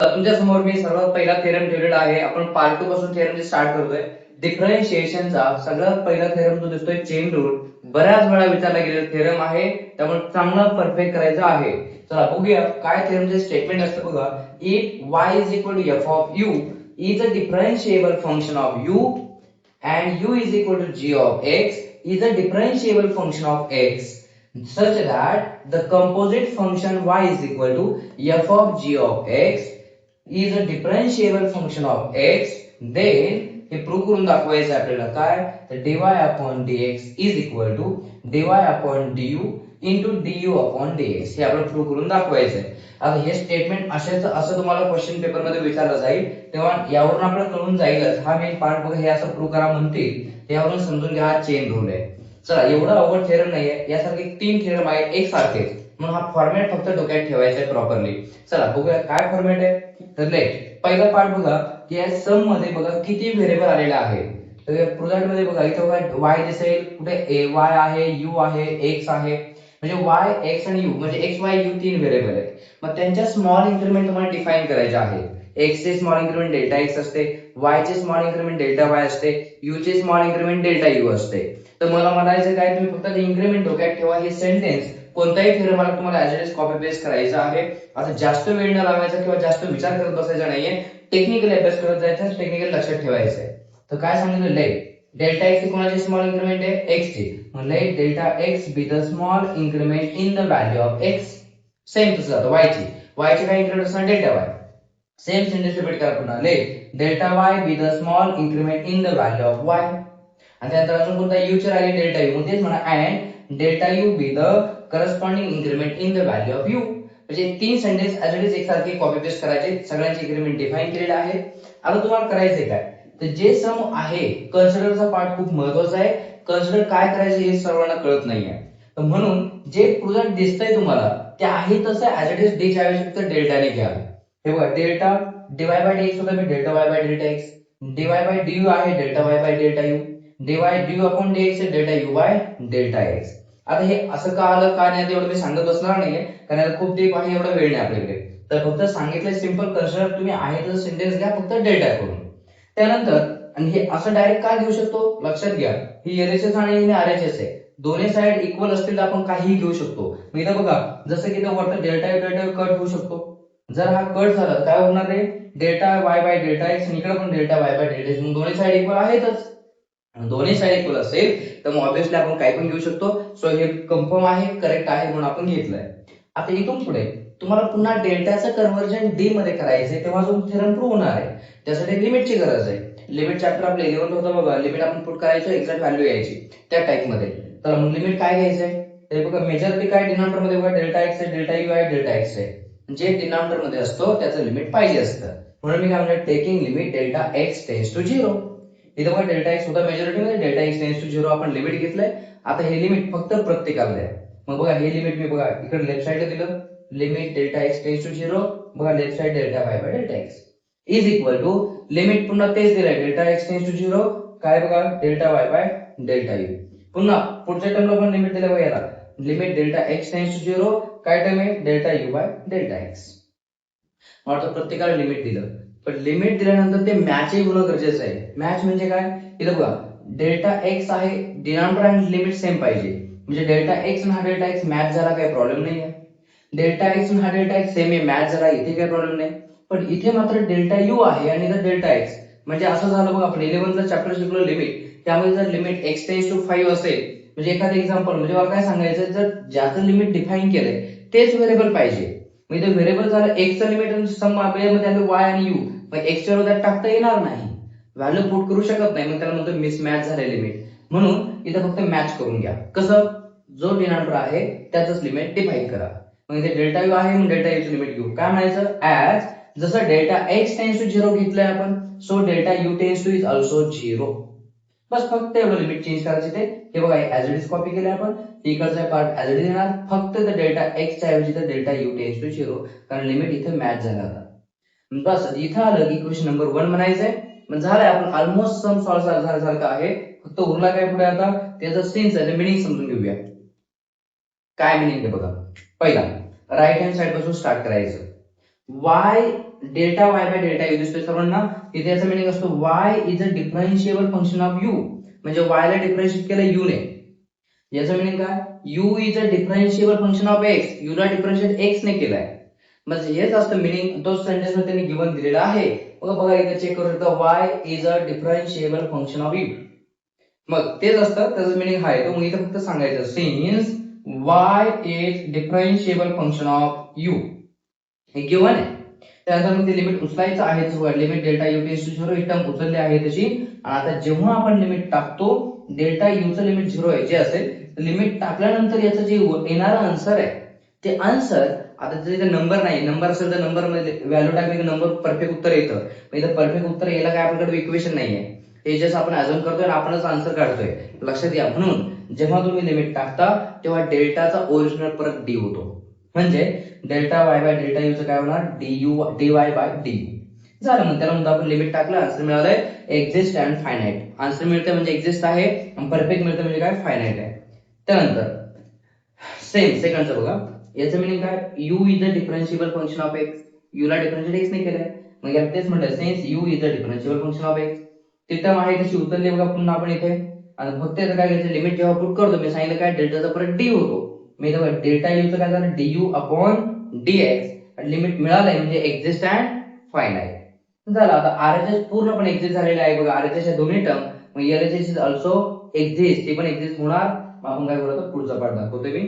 तुमच्या समोर मी सर्वात पहिला थेरम ठेवलेला आहे. आपण पार्ट 2 पासून थेरम स्टार्ट करतोय. डिफरन्शिएशनचा सगळ्यात पहिला थेरम जो दिसतोय चेन रूल, बऱ्याच वेळा विचारला गेलेला थेरम आहे, त्यामुळे चांगला परफेक्ट करायचा आहे. चला बघूया काय थेरमचे स्टेटमेंट असतं बघा. If y is equal to f of u is a differentiable function of u and u is equal to g of x is a differentiable function of x such that the composite function y is equal to f of g of x is a differentiable function of x, then हे prove करून दाखवायचं आपल्याला काय, तर dy upon dx is equal to dy upon du into du upon dx हे आपण prove करून दाखवायचं आहे. आता हे स्टेटमेंट असं तुम्हाला क्वेश्चन पेपर मध्ये विचारलं जाईल, तेव्हा यावरून आपल्याला कळून जाईलच हा मेन पार्ट बघा, हे असं प्रूव्ह करा म्हणतील, त्यावरून समजून घ्या हा चेन रूल आहे. चला एवढा अवघड थेरम नाहीये, यासारखे 3 थेरम आहेत एकसारखेच, म्हणून हा फॉर्मॅट फक्त डोक्यात ठेवायचा आहे प्रॉपरली. चला बघूया काय फॉर्मॅट आहे. तर लेट पहिला पार्ट बघा की या सम मध्ये बघा किती व्हेरिएबल आलेले आहे. तर प्रोडक्ट मध्ये बघा इथे बघा y दिसेल, कुठे y आहे, u आहे, x आहे, म्हणजे y x आणि u म्हणजे x y u 3 व्हेरिएबल आहेत. मग त्यांच्या स्मॉल इन्क्रीमेंट तुम्हाला डिफाइन करायचे आहे. x चे स्मॉल इन्क्रीमेंट डेल्टा x असते, y चे स्मॉल इन्क्रीमेंट डेल्टा y असते, u चे स्मॉल इन्क्रीमेंट डेल्टा u असते. तर मला म्हणायचं काय, तुम्ही फक्त इन्क्रीमेंट डोक्यात ठेवा. हे सेंटेन्स कोणताही थेरमला तुम्हाला as it is copy paste करायचं आहे. आता जास्त वेळ न लावायचा किंवा जास्त विचार करत बसायचा नाहीये, टेक्निकली अभ्यास करत जायचा, टेक्निकल लक्षात ठेवायचं आहे. तर काय सांगितलं, लेट डेल्टा x ही कोणाची स्मॉल इन्क्रीमेंट आहे, x ची. मग let delta x be the small increment in the value of x. Same तसं जातं y ची काय इन्क्रीमेंट असणार, delta y. Same sentence repeat करा पुन्हा, let delta y be the small increment in the value of y. आणि त्यानंतर अजून कोणता u ची राहिली डेल्टा u, मग तेच म्हणा and delta u be the corresponding increment in the value of u. म्हणजे 3 सेंटेन्स ऍज इट इज एकसारखे कॉपी पेस्ट करायचे, सगळ्यांचे इन्क्रीमेंट डिफाइन केलेले आहे. आता तुम्हाला करायचंय काय, तर जे सम आहे कन्सिडरचा पार्ट खूप महत्त्वाचा आहे. कन्सिडर काय करायचं हे सर्वांना कळत नाहीये, तर म्हणून जे प्रोडक्ट दिसतंय तुम्हाला ते आहे तसं ऍज इट इज डी च्या ऐवजी फक्त डेल्टाने घ्या. हे बघा डेल्टा dy बाय dx होता, मी delta y by delta x, dy by du आहे delta y by delta u, dy du upon dx आहे delta u by delta x. आता हे असं का आलं का नाही एवढं मी सांगत बसणार नाहीये, कारण याला खूप डीप आहे, एवढा वेळ नाही आपल्याकडे. तर फक्त सांगितलंय सिंपल कन्सिडर तुम्ही आहे तसं सेंटेन्स घ्या फक्त डेल्टा करून. त्यानंतर आणि हे असं डायरेक्ट का घेऊ शकतो लक्षात घ्या, ही एलएचएस आणि ही आरएचएस आहे, दोन्ही साइड इक्वल असतील तर आपण काहीही घेऊ शकतो. मी इथं बघा जसं की इथं वरती डेल्टा कट होऊ शकतो. जर हा कट झाला तर काय होणार आहे, delta y by delta x आणि इकडे पण delta y by delta x, दोन्ही साइड इक्वल आहेतच. दोन्ही साइड इक्वल असेल तर मग ऑब्विसली आपण काय पण घेऊ शकतो. सो हे कन्फर्म आहे, करेक्ट आहे, म्हणून आपण घेतलंय. आता इथून पुढे तुम्हाला पुन्हा डेल्टाचं कन्व्हर्जन डी मध्ये करायचंय, तेव्हा जो थेरम प्रूव्ह होणार आहे त्यासाठी लिमिटची गरज आहे. लिमिट चॅप्टर आपलं 11th होतं बघा, लिमिट आपण पुट करायचं, एक्झॅक्ट व्हॅल्यू यायची त्या टाइप मध्ये. तर मग लिमिट काय घ्यायचंय, ते बघा मेजॉरिटी काय डिनॉमिनेटर मध्ये बघा डेल्टा x आहे, डेल्टा u आहे, डेल्टा x आहे, जे डिनॉमिनेटर मध्ये असतो त्याचं लिमिट पाहिजे असतं. म्हणून मी काय म्हणतो, taking limit delta x tends to 0. इथं बघा डेल्टा x होता मेजॉरिटी मध्ये, डेल्टा x टेन्स टू 0 आपण लिमिट घेतलंय. आता हे लिमिट फक्त प्रत्येकाला द्या. मग बघा हे लिमिट मी बघा इकडे लेफ्ट साइडला दिलं, limit delta x tends to 0, बघा left side delta y by delta x is equal to limit पुन्हा तेच दिलंय, डेल्टा x टेन्स टू 0 काय बघा delta y by delta u. पुन्हा पुढच्या टर्मला पण लिमिट दिलं बघा, याला limit delta x tends to 0 काय टर्म आहे delta u by delta x. मला प्रत्येकाला लिमिट दिलं, पण लिमिट दिल्यानंतर ते मॅचही होणं गरजेचं आहे. मॅच म्हणजे काय, इथं बघा डेल्टा x आहे, डिनॉमिनेटर आणि लिमिट सेम पाहिजे, म्हणजे डेल्टा x आणि हा डेल्टा x मॅच झाला काही प्रॉब्लेम नाही आहे. डेल्टा x आणि हा डेल्टा x सेम आहे, मॅच झाला, इथे काही प्रॉब्लेम नाही. पण इथे मात्र डेल्टा u आहे आणि इथं डेल्टा x, म्हणजे असं झालं बघा आपण 11th चॅप्टर शिकलो लिमिट, त्यामध्ये जर लिमिट x टेन्स टू 5 असेल, म्हणजे एखादं एक्झाम्पल म्हणजे मला काय सांगायचं, जर ज्याचं लिमिट डिफाइन केलंय तेच व्हेरिएबल पाहिजे. म्हणजे व्हेरिएबल झालं x चं लिमिट आणि सम मध्ये आलं y आणि u, मग x च्या त्यात टाकता येणार नाही, व्हॅल्यू पुट करू शकत नाही, मग त्याला म्हणतो मिसमॅच झाले लिमिट. म्हणून इथं फक्त मॅच करून घ्या. कसं, जो डिनॉमिनेटर आहे त्याचंच लिमिट डिफाइन करा. मग इथे डेल्टा u आहे, मग डेल्टा u चं लिमिट घेऊ. काय म्हणायचं, ऍज जसं डेल्टा x टेन्स टू 0 घेतलंय आपण, so delta u tends two is also 0. बस फक्त एवढं लिमिट चेंज करायचे ते. हे बघा ऍज इट इज कॉपी केले आपण, इकडचा पार्ट ऍज इट इज येणार, फक्त ते डेल्टा x च्या ऐवजी तर डेल्टा u टेन्स टू 0, कारण लिमिट इथे मॅच झाला होता. बस इथं आलं की क्वेश्चन नंबर 1 म्हणायचंय. मग झालंय, आपण ऑलमोस्ट सम सॉल्व्ह झाल्यासारखं आहे. फक्त उरला काय पुढे आता, त्याचं सेन्स आहे, मिनिंग समजून घेऊया. काय मिनिंग आहे बघा. पहिला राईट हँड साइड पासून स्टार्ट करायचं. y delta Y by delta U दिसतोय सर्वांना. तिथे याचा मिनिंग असतो Y is a differentiable function of U, म्हणजे वाय ला डिफरन्शिएट केलं यू ने. याचा मिनिंग काय, you is a differentiable function of x, you ला डिफरन्शिएट एक्स ने केलाय. म्हणजे हेच असतं मिनिंग. तो सेंटेन्स मध्ये त्यांनी गिवन दिलेला आहे. बघा इथे चेक करू शकता, Y is a differentiable function of U. मग तेच असतं, त्याचं मिनिंग आहे. तो मग इथे फक्त सांगायचं since y is differentiable function of u, हे गिवन आहे. त्यानंतर मग ते लिमिट उचलायचं आहे. Limit delta u tends to 0 ही टर्म उचलली आहे तशी. आणि आता जेव्हा आपण लिमिट टाकतो, डेल्टा यू चं लिमिट 0 आहे जे असेल, लिमिट टाकल्यानंतर याचं जे येणारा आन्सर आहे ते आन्सर, आता जर इथे नंबर नाही, नंबर असेल तर नंबर मध्ये व्हॅल्यू टाकली तर नंबर परफेक्ट उत्तर येतं. इथं परफेक्ट उत्तर यायला काय आपल्याकडे इक्वेशन नाहीये, हे जस्ट आपण अझ्युम करतोय आणि आपणच आन्सर काढतोय. लक्षात घ्या. म्हणून जेव्हा तुम्ही लिमिट टाकता तेव्हा डेल्टाचा ओरिजिनल परत डी होतो. म्हणजे delta y by delta you चं काय होणार, D y by D you झालं. मग त्याला म्हणतो आपण लिमिट टाकलं, आन्सर मिळालंय एक्झिस्ट अँड फायनाइट. आन्सर मिळते म्हणजे एक्झिस्ट आहे आणि परफेक्ट मिळते म्हणजे काय, फायनाइट आहे. त्यानंतर सेम सेकंडचं बघा, याचं मिनिंग काय, you is a differentiable function of x, you ला डिफरन्शिएट एक्स ने केलंय. मग यात तेच म्हटलं since u is a differentiable function of x. ती टर्म आहे तशी उचलली बघा पुन्हा आपण इथे. आणि फक्त याचं काय करायचं, लिमिट जेव्हा पुट करतो मी सांगितलं काय, डेल्टाचा परत डी होतो. मी इथं डेल्टा यू चं काय झालं, डी अपॉन डीएक्स. लिमिट मिळालंय म्हणजे एक्झिस्ट अँड फायनाइट झालं. आता आरएचएस पूर्णपणे एक्झिस्ट झालेले आहे बघा, आरएचएस या दोन्ही टर्म. मग एलएचएस इज ऑल्सो एक्झिस्ट, ते पण एक्झिस्ट होणार. मग आपण काय बोलतो, पुढचा पार्ट दाखवतोय मी.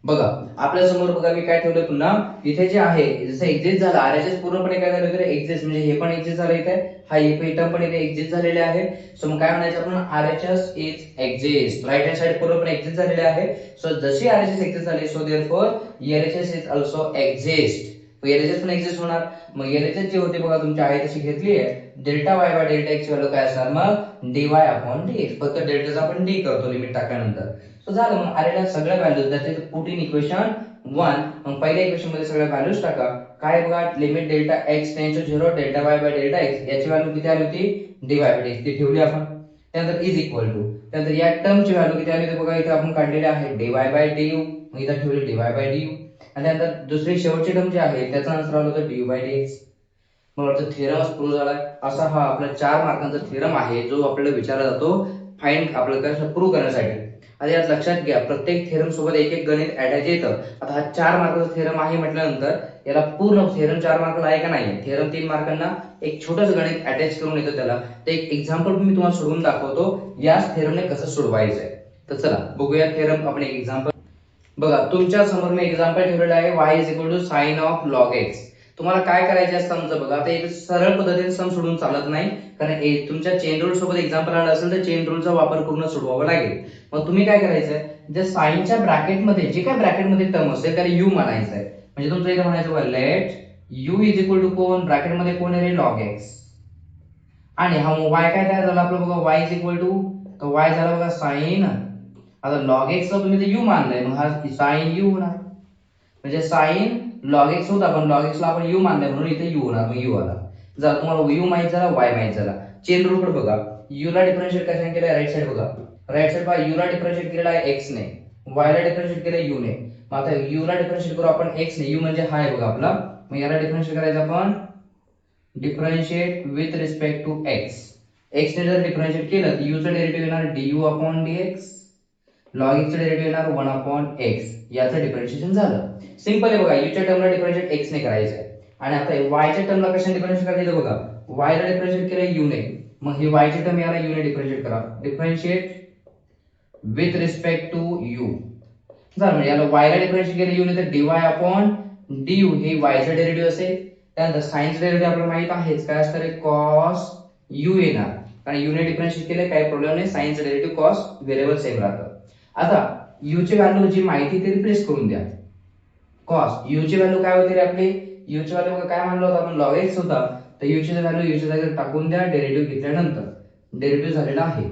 बघा आपल्या समोर बघा मी काय ठेवलं पुन्हा, इथे जे आहे जसं एक्झिस्ट झालं आरएचएस पूर्णपणे काय झालं तर एक्झिस्ट, म्हणजे हे पण एक्झिस्ट झालं इथे, हा टर्म पण इथे एक्झिस्ट झालेले आहे. सो मग काय म्हणायचं आपण, RHS is exist. Right hand side पूर्णपणे एक्झिस्ट झालेले आहे. सो जशी आरएचएस एक्झिस्ट झाली, so therefore LHS is also exist. LHS पण एक्झिस्ट होणार. मग एलएचएस जी होती बघा तुमची आहे तशी घेतली आहे, delta y by delta x value काय असणार, मग D Y upon D x. फक्त डेल्टाचा आपण डी करतो लिमिट टाकल्यानंतर. सो झालं. मग आलेल्या सगळ्या values that is put in equation 1. मग पहिल्या इक्वेशन मध्ये सगळ्या व्हॅल्यूज टाका. काय बघा, limit delta x tends to 0 delta Y by delta x, याची व्हॅल्यू किती आली होती, डी वाय बाय डी ती ठेवली आपण. त्यानंतर इज इक्वल टू, त्यानंतर या टर्मची व्हॅल्यू किती आली होती बघा, इथे आपण काढलेली आहे D y by D you. मग इथे ठेवली D y by D you. आणि त्यानंतर दुसरी शेवटची टर्म जी आहे त्याचा आन्सर आला होता डी बाय डी एक्स. मला वाटतं थेरम प्रूव्ह झालाय. असा हा आपला 4 मार्कांचा थेरम आहे जो आपल्याला विचारला जातो फाइंड आपल्याला प्रूव्ह करण्यासाठी. आता यात लक्षात घ्या, प्रत्येक थेरम सोबत एक एक गणित अटॅच येतं. आता हा 4 मार्काचा थेरम आहे म्हटल्यानंतर याला पूर्ण थेरम 4 मार्काला आहे का नाही, थेरम 3 मार्कांना एक छोटंसं गणित अटॅच करून येतं त्याला. ते एक एक्झाम्पल मी तुम्हाला सोडवून दाखवतो याच थेरमने कसं सोडवायचंय. तर चला बघूया थेरम. आपण एक एक्झाम्पल बघा, तुमच्या समोर मी एक्झाम्पल ठेवलेलं आहे, y is equal to sine of log x. तुम्हाला काय करायचे आहे समजा बघा, आता एक सरळ पद्धतीने सम सोडून चालत नाही, कारण तुमच्या चेन रूल सोबत एक्झाम्पल आलं असेल तर चेन रूलचा वापर करून सोडवावा लागेल. मग तुम्ही काय करायचंय, जे साइनच्या ब्रॅकेट मध्ये जे काय ब्रॅकेट मध्ये टर्म असेल त्याला u म्हणायचं आहे. म्हणजे तुमचं इथे म्हणायचं बघा, let u is equal to कोण, ब्रॅकेट मध्ये कोण आहे, लॉग एक्स. आणि हा y काय तयार झाला आपलं बघा, y इज इक्वल टू, तर y झाला बघा साइन. आता लॉग एक्स ला तुम्ही u मानलंय, मग हा साइन u होणार. म्हणजे साइन लॉग एक्स होता, पण लॉग एक्स ला आपण u मानलंय म्हणून इथे u होणार. मग u आला. जर तुम्हाला u माहित झाला, y माहित झाला. चेन रूल कडे बघा, u ला डिफरन्शिएट कशाने केलंय, राईट साइड बघा, राईट साइड पहा, u ला डिफरन्शिएट केलेला आहे x ने, y ला डिफरन्शिएट केलंय u ने. मग आता u ला डिफरन्शिएट करू आपण x ने, u म्हणजे हा आहे बघा आपला. मग याला डिफरन्शिएट करायचं आपण, differentiate with respect to x. x ने जर डिफरन्शिएट केलं तर u चं डेरिव्हेटिव्ह येणार du upon dx, log x चं डेरिव्हेटिव्ह येणार 1 अपॉन x. याचं डिफरन्शिएशन झालं. सिंपल आहे बघा, u च्या टर्मला डिफरन्शिएट x ने करायचं आहे. आणि आता y च्या टर्मला कशाने डिफरन्शिएट करायचं बघा, y ला डिफरन्शिएट केलं u ने, मग ही y ची टर्म याला u ने डिफरन्शिएट करा, differentiate with respect to u. झालं. म्हणजे याला y ला डिफरन्शिएट केलं u ने तर dy अपॉन du हे y चं डेरिव्हेटिव्ह असेल. त्यानंतर साइनचं डेरिव्हेटिव्ह आपल्याला माहित आहेच, काय असतं रे, cos u येणार, कारण u ने डिफरन्शिएट केलं काही प्रॉब्लेम नाही, साइनचं डेरिव्हेटिव्ह cos व्हेरिएबल सेम राहतं. आता u ची व्हॅल्यू जी माहिती ती रिप्लेस करून द्या. cos u ची व्हॅल्यू काय होती रे आपली, u ची व्हॅल्यू काय मानलं होतं आपण, log x होता, तर u ची व्हॅल्यू u च्या जागेवर टाकून द्या डेरिव्हेटिव्ह घेतल्यानंतर. डेरिव्हेटिव्ह झालेला आहे.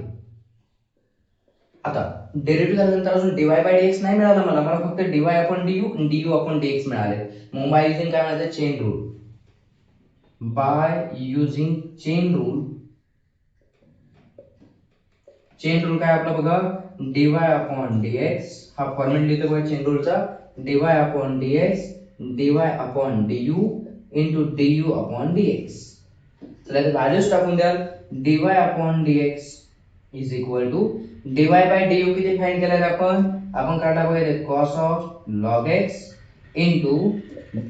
आता डेरिव्हेटिव्ह झाल्यानंतर अजून dy बाय dx नाही मिळालं मला फक्त dy अपॉन du आणि du अपॉन dx मिळाले. मग बाय युजिंग काय म्हणायचं, chain rule. By using chain rule, chain rule काय आपला बघा, dy अपॉन dx, हा फॉर्मॅट लिहितो बघा चेन रूलचा, dy upon dx, dy upon du, into du upon dx. चला इथे व्हॅल्यूज टाकून द्याल. dy upon dx is equal to dy by du किती फाइंड केलाय आपण काढला बघा इथे cos of log x into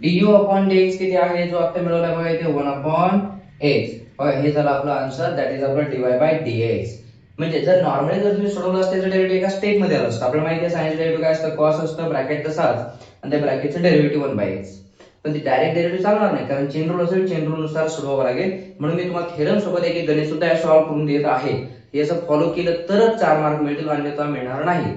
du upon dx किती आहे जो आपण मिळवला बघा इथे 1 अपॉन x. हे झालं आपलं आन्सर, दॅट इज आपलं dy बाय dx. म्हणजे जर नॉर्मली जर तुम्ही सोडवलं असतं तर डेरिव्हेटिव्ह एका स्टेप मध्ये आलं असतं. आपल्याला माहिती आहे सायन्स डेरिव्हेटिव्ह काय असतं, cos असतं ब्रॅकेट तसाच आणि त्या ब्रॅकेटचं डेरिव्हेटिव्ह 1 बाय x. पण ती डायरेक्ट डेरिव्हेटिव्ह चालणार नाही कारण चेन रूल असेल, चेन रूल नुसार सोडवावं लागेल. म्हणून मी तुम्हाला थेरम सोबत एक गणित सुद्धा सॉल्व्ह करून देत आहे. हे असं फॉलो केलं तरच 4 मार्क मिळतील, अन्यथा मिळणार नाही.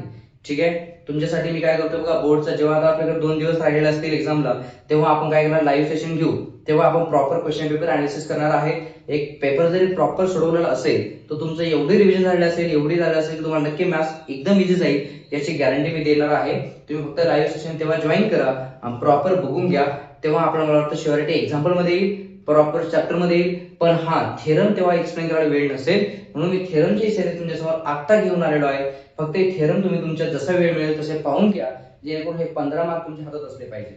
ठीक आहे, तुमच्यासाठी मी काय करतो बघा, बोर्डचा जेव्हा आता आपल्याकडे 2 दिवस राहिलेले असतील एक्झामला, तेव्हा आपण काय करणार, लाईव्ह सेशन घेऊ. तेव्हा आपण प्रॉपर क्वेश्चन पेपर अनालिसिस करणार आहे. एक पेपर जरी प्रॉपर सोडवलेला असेल तर तुमचं एवढी रिव्हिजन झाली असेल, एवढी झाली असेल की तुम्हाला नक्की मॅथ्स एकदम इझी जाईल याची गॅरंटी मी देणार आहे. तुम्ही फक्त लाईव्ह सेशन तेव्हा जॉईन करा आणि प्रॉपर बघून घ्या. तेव्हा आपल्याला मला वाटतं शुअरिटी एक्झाम्पल मध्ये येईल, प्रॉपर चॅप्टर मध्ये येईल. पण हा थेरम तेव्हा एक्सप्लेन करायला वेळ नसेल, म्हणून मी थेरमची सिरीज तुमच्यासमोर आत्ता घेऊन आलेलो आहे. फक्त हे थेरम तुम्ही तुमच्या जसा वेळ मिळेल तसे पाहून घ्या, जेणेकरून हे 15 मार्क तुमच्या हातात असले पाहिजे.